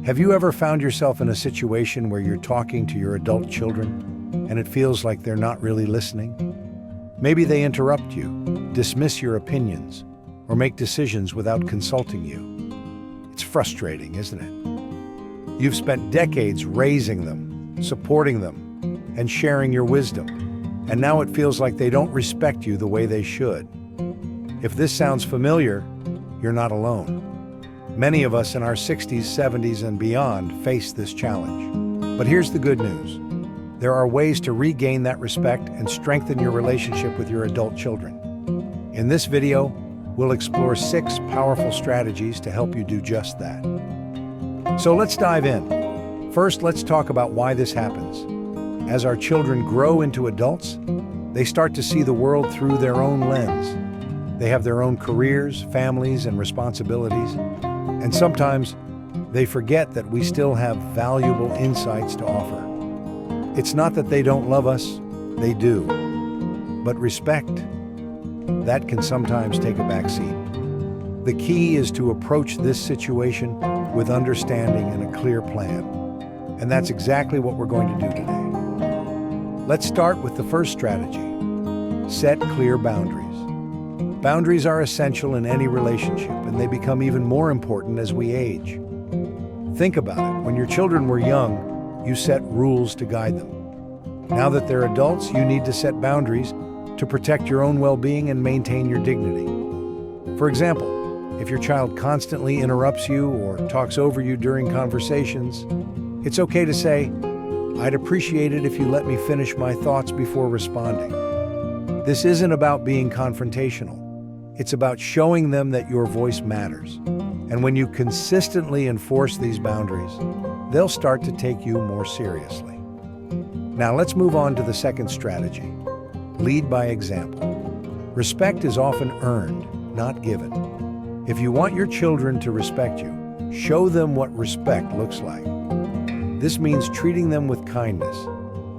Have you ever found yourself in a situation where you're talking to your adult children and it feels like they're not really listening? Maybe they interrupt you, dismiss your opinions, or make decisions without consulting you. It's frustrating, isn't it? You've spent decades raising them, supporting them, and sharing your wisdom, and now it feels like they don't respect you the way they should. If this sounds familiar, you're not alone. Many of us in our 60s, 70s, and beyond face this challenge. But here's the good news. There are ways to regain that respect and strengthen your relationship with your adult children. In this video, we'll explore 6 powerful strategies to help you do just that. So let's dive in. First, let's talk about why this happens. As our children grow into adults, they start to see the world through their own lens. They have their own careers, families, and responsibilities. And sometimes they forget that we still have valuable insights to offer. It's not that they don't love us, they do. But respect, that can sometimes take a backseat. The key is to approach this situation with understanding and a clear plan. And that's exactly what we're going to do today. Let's start with the first strategy. Set clear boundaries. Boundaries are essential in any relationship, and they become even more important as we age. Think about it. When your children were young, you set rules to guide them. Now that they're adults, you need to set boundaries to protect your own well-being and maintain your dignity. For example, if your child constantly interrupts you or talks over you during conversations, it's okay to say, "I'd appreciate it if you let me finish my thoughts before responding." This isn't about being confrontational. It's about showing them that your voice matters. And when you consistently enforce these boundaries, they'll start to take you more seriously. Now let's move on to the second strategy. Lead by example. Respect is often earned, not given. If you want your children to respect you, show them what respect looks like. This means treating them with kindness,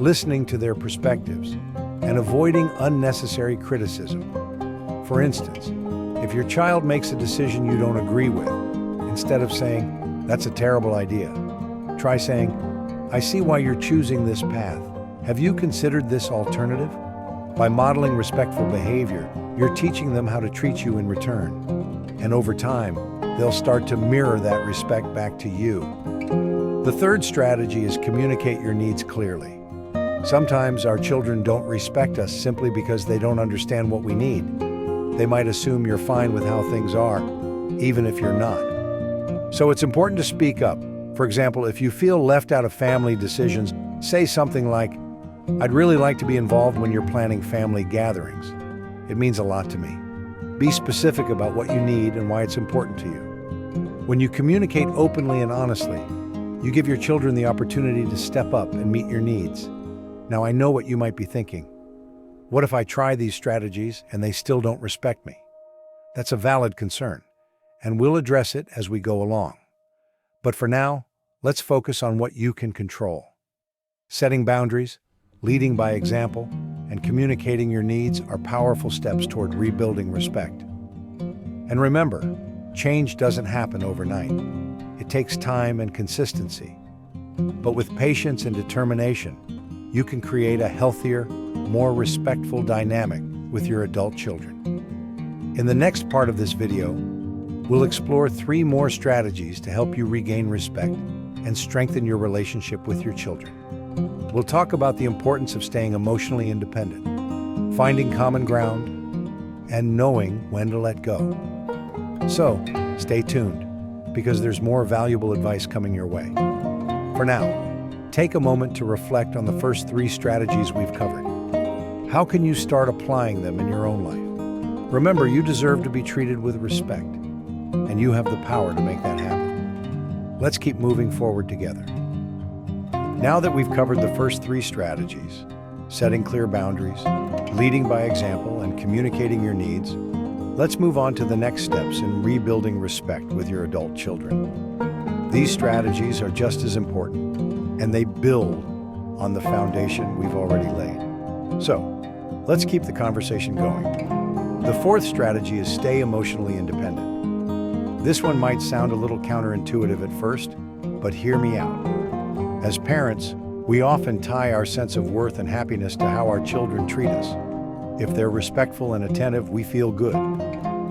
listening to their perspectives, and avoiding unnecessary criticism. For instance, if your child makes a decision you don't agree with, instead of saying, "That's a terrible idea," try saying, "I see why you're choosing this path. Have you considered this alternative?" By modeling respectful behavior, you're teaching them how to treat you in return. And over time, they'll start to mirror that respect back to you. The third strategy is communicate your needs clearly. Sometimes our children don't respect us simply because they don't understand what we need. They might assume you're fine with how things are, even if you're not. So it's important to speak up. For example, if you feel left out of family decisions, say something like, "I'd really like to be involved when you're planning family gatherings. It means a lot to me." Be specific about what you need and why it's important to you. When you communicate openly and honestly, you give your children the opportunity to step up and meet your needs. Now, I know what you might be thinking. What if I try these strategies and they still don't respect me? That's a valid concern, and we'll address it as we go along. But for now, let's focus on what you can control. Setting boundaries, leading by example, and communicating your needs are powerful steps toward rebuilding respect. And remember, change doesn't happen overnight. It takes time and consistency. But with patience and determination, you can create a healthier, more respectful dynamic with your adult children. In the next part of this video, we'll explore 3 more strategies to help you regain respect and strengthen your relationship with your children. We'll talk about the importance of staying emotionally independent, finding common ground, and knowing when to let go. So, stay tuned, because there's more valuable advice coming your way. For now, take a moment to reflect on the first 3 strategies we've covered. How can you start applying them in your own life? Remember, you deserve to be treated with respect, and you have the power to make that happen. Let's keep moving forward together. Now that we've covered the first 3 strategies, setting clear boundaries, leading by example, and communicating your needs, let's move on to the next steps in rebuilding respect with your adult children. These strategies are just as important, and they build on the foundation we've already laid. So, let's keep the conversation going. The 4th strategy is stay emotionally independent. This one might sound a little counterintuitive at first, but hear me out. As parents, we often tie our sense of worth and happiness to how our children treat us. If they're respectful and attentive, we feel good.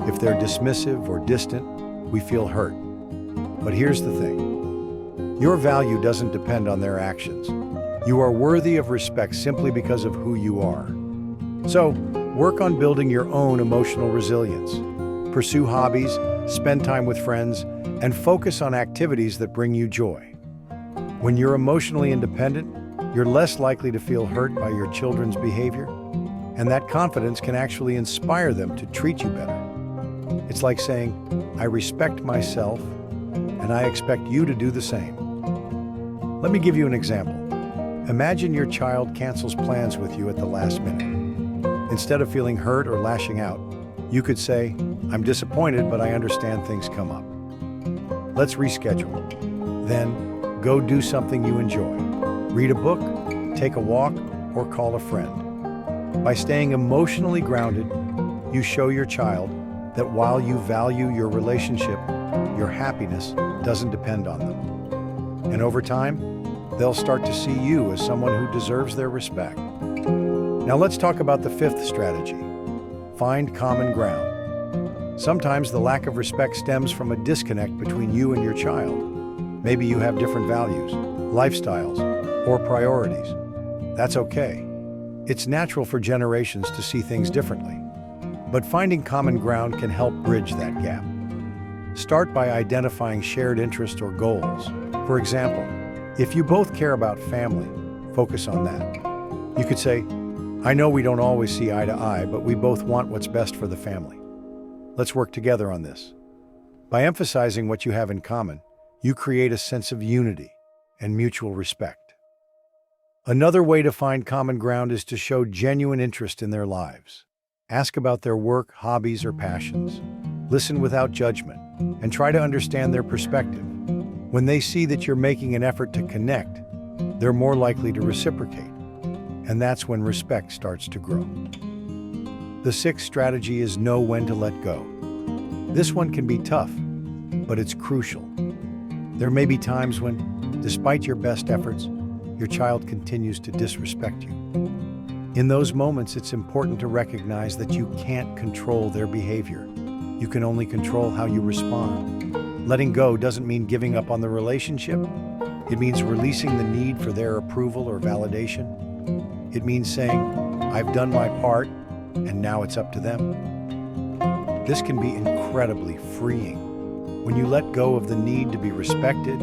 If they're dismissive or distant, we feel hurt. But here's the thing. Your value doesn't depend on their actions. You are worthy of respect simply because of who you are. So, work on building your own emotional resilience. Pursue hobbies, spend time with friends, and focus on activities that bring you joy. When you're emotionally independent, you're less likely to feel hurt by your children's behavior, and that confidence can actually inspire them to treat you better. It's like saying, I respect myself, and I expect you to do the same. Let me give you an example. Imagine your child cancels plans with you at the last minute. Instead of feeling hurt or lashing out, you could say, I'm disappointed, but I understand things come up. Let's reschedule. Then, go do something you enjoy. Read a book, take a walk, or call a friend. By staying emotionally grounded, you show your child that while you value your relationship, your happiness doesn't depend on them. And over time, they'll start to see you as someone who deserves their respect. Now let's talk about the fifth strategy. Find common ground. Sometimes the lack of respect stems from a disconnect between you and your child. Maybe you have different values, lifestyles, or priorities. That's okay. It's natural for generations to see things differently. But finding common ground can help bridge that gap. Start by identifying shared interests or goals. For example, if you both care about family, focus on that. You could say, I know we don't always see eye to eye, but we both want what's best for the family. Let's work together on this. By emphasizing what you have in common, you create a sense of unity and mutual respect. Another way to find common ground is to show genuine interest in their lives. Ask about their work, hobbies, or passions. Listen without judgment, and try to understand their perspective. When they see that you're making an effort to connect, they're more likely to reciprocate, and that's when respect starts to grow. The sixth strategy is know when to let go. This one can be tough, but it's crucial. There may be times when, despite your best efforts, your child continues to disrespect you. In those moments, it's important to recognize that you can't control their behavior. You can only control how you respond. Letting go doesn't mean giving up on the relationship. It means releasing the need for their approval or validation. It means saying, I've done my part, and now it's up to them. This can be incredibly freeing. When you let go of the need to be respected,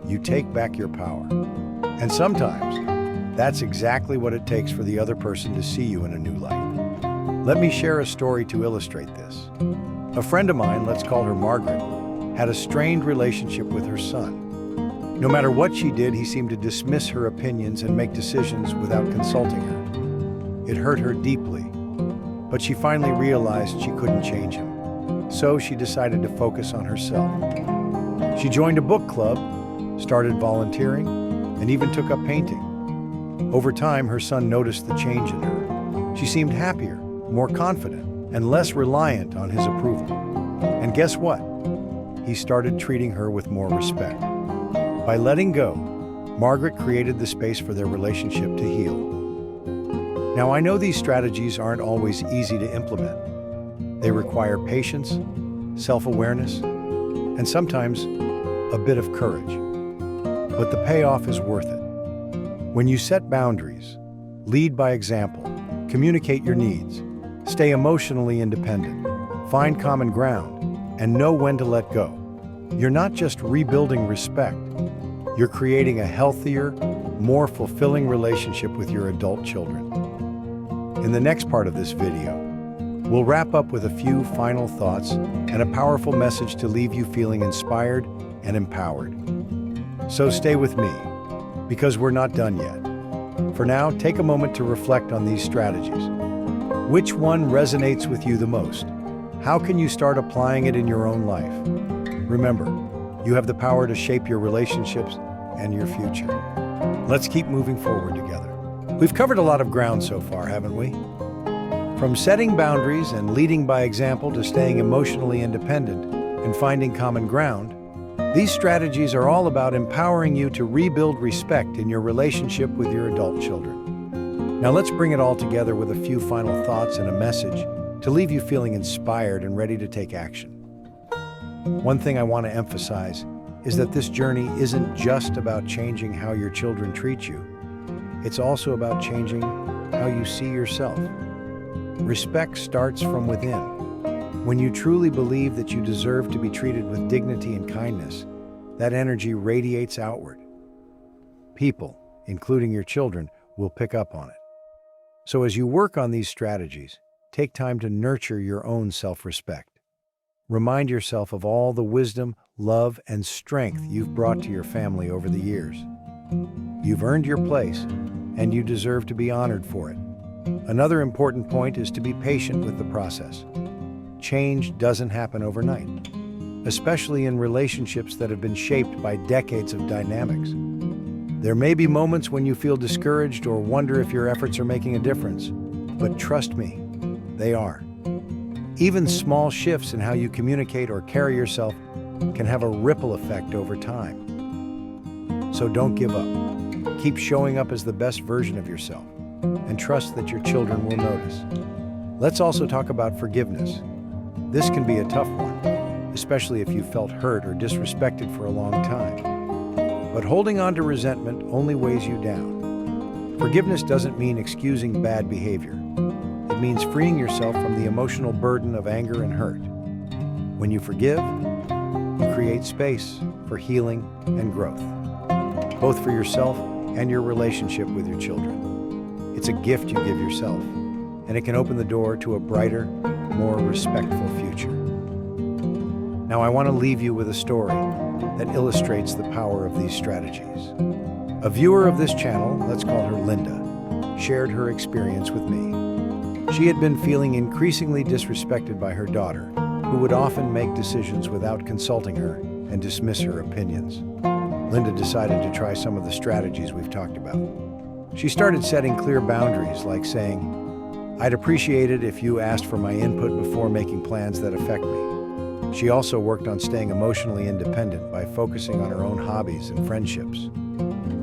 you take back your power. And sometimes, that's exactly what it takes for the other person to see you in a new light. Let me share a story to illustrate this. A friend of mine, let's call her Margaret, had a strained relationship with her son. No matter what she did, he seemed to dismiss her opinions and make decisions without consulting her. It hurt her deeply, but she finally realized she couldn't change him. So she decided to focus on herself. She joined a book club, started volunteering, and even took up painting. Over time, her son noticed the change in her. She seemed happier, more confident, and less reliant on his approval. And guess what? He started treating her with more respect. By letting go, Margaret created the space for their relationship to heal. Now, I know these strategies aren't always easy to implement. They require patience, self-awareness, and sometimes a bit of courage. But the payoff is worth it. When you set boundaries, lead by example, communicate your needs, stay emotionally independent, find common ground, and know when to let go, you're not just rebuilding respect, you're creating a healthier, more fulfilling relationship with your adult children. In the next part of this video, we'll wrap up with a few final thoughts and a powerful message to leave you feeling inspired and empowered. So stay with me, because we're not done yet. For now, take a moment to reflect on these strategies. Which one resonates with you the most? How can you start applying it in your own life? Remember, you have the power to shape your relationships and your future. Let's keep moving forward together. We've covered a lot of ground so far, haven't we? From setting boundaries and leading by example to staying emotionally independent and finding common ground, These strategies are all about empowering you to rebuild respect in your relationship with your adult children. Now let's bring it all together with a few final thoughts and a message to leave you feeling inspired and ready to take action. One thing I want to emphasize is that this journey isn't just about changing how your children treat you. It's also about changing how you see yourself. Respect starts from within. When you truly believe that you deserve to be treated with dignity and kindness, that energy radiates outward. People, including your children, will pick up on it. So as you work on these strategies, take time to nurture your own self-respect. Remind yourself of all the wisdom, love, and strength you've brought to your family over the years. You've earned your place, and you deserve to be honored for it. Another important point is to be patient with the process. Change doesn't happen overnight, especially in relationships that have been shaped by decades of dynamics. There may be moments when you feel discouraged or wonder if your efforts are making a difference, but trust me, they are. Even small shifts in how you communicate or carry yourself can have a ripple effect over time. So don't give up. Keep showing up as the best version of yourself, and trust that your children will notice. Let's also talk about forgiveness. This can be a tough one, especially if you felt hurt or disrespected for a long time. But holding on to resentment only weighs you down. Forgiveness doesn't mean excusing bad behavior. It means freeing yourself from the emotional burden of anger and hurt. When you forgive, you create space for healing and growth, both for yourself and your relationship with your children. It's a gift you give yourself, and it can open the door to a brighter, more respectful future. Now, I want to leave you with a story that illustrates the power of these strategies. A viewer of this channel, let's call her Linda, shared her experience with me. She had been feeling increasingly disrespected by her daughter, who would often make decisions without consulting her and dismiss her opinions. Linda decided to try some of the strategies we've talked about. She started setting clear boundaries, like saying, "I'd appreciate it if you asked for my input before making plans that affect me." She also worked on staying emotionally independent by focusing on her own hobbies and friendships.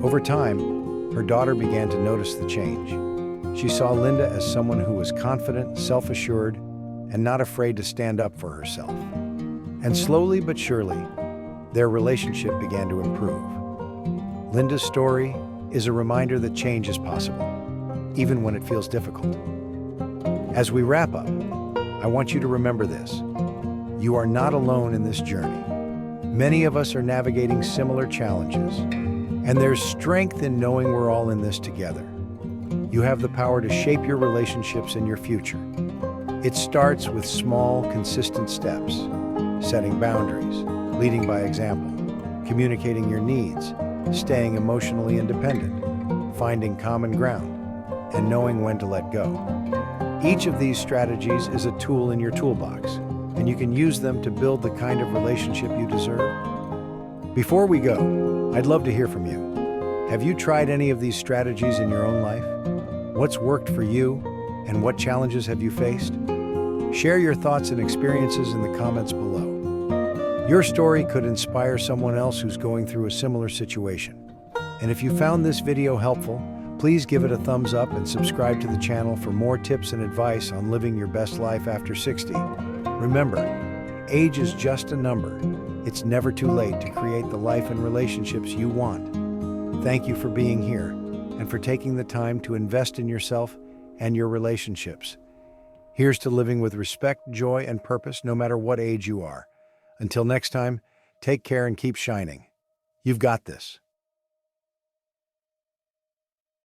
Over time, her daughter began to notice the change. She saw Linda as someone who was confident, self-assured, and not afraid to stand up for herself. And slowly but surely, their relationship began to improve. Linda's story is a reminder that change is possible, even when it feels difficult. As we wrap up, I want you to remember this. You are not alone in this journey. Many of us are navigating similar challenges, and there's strength in knowing we're all in this together. You have the power to shape your relationships and your future. It starts with small, consistent steps, setting boundaries, leading by example, communicating your needs, staying emotionally independent, finding common ground, and knowing when to let go. Each of these strategies is a tool in your toolbox, and you can use them to build the kind of relationship you deserve. Before we go, I'd love to hear from you. Have you tried any of these strategies in your own life? What's worked for you, and what challenges have you faced? Share your thoughts and experiences in the comments below. Your story could inspire someone else who's going through a similar situation. And if you found this video helpful, please give it a thumbs up and subscribe to the channel for more tips and advice on living your best life after 60. Remember, age is just a number. It's never too late to create the life and relationships you want. Thank you for being here and for taking the time to invest in yourself and your relationships. Here's to living with respect, joy, and purpose, no matter what age you are. Until next time, take care and keep shining. You've got this.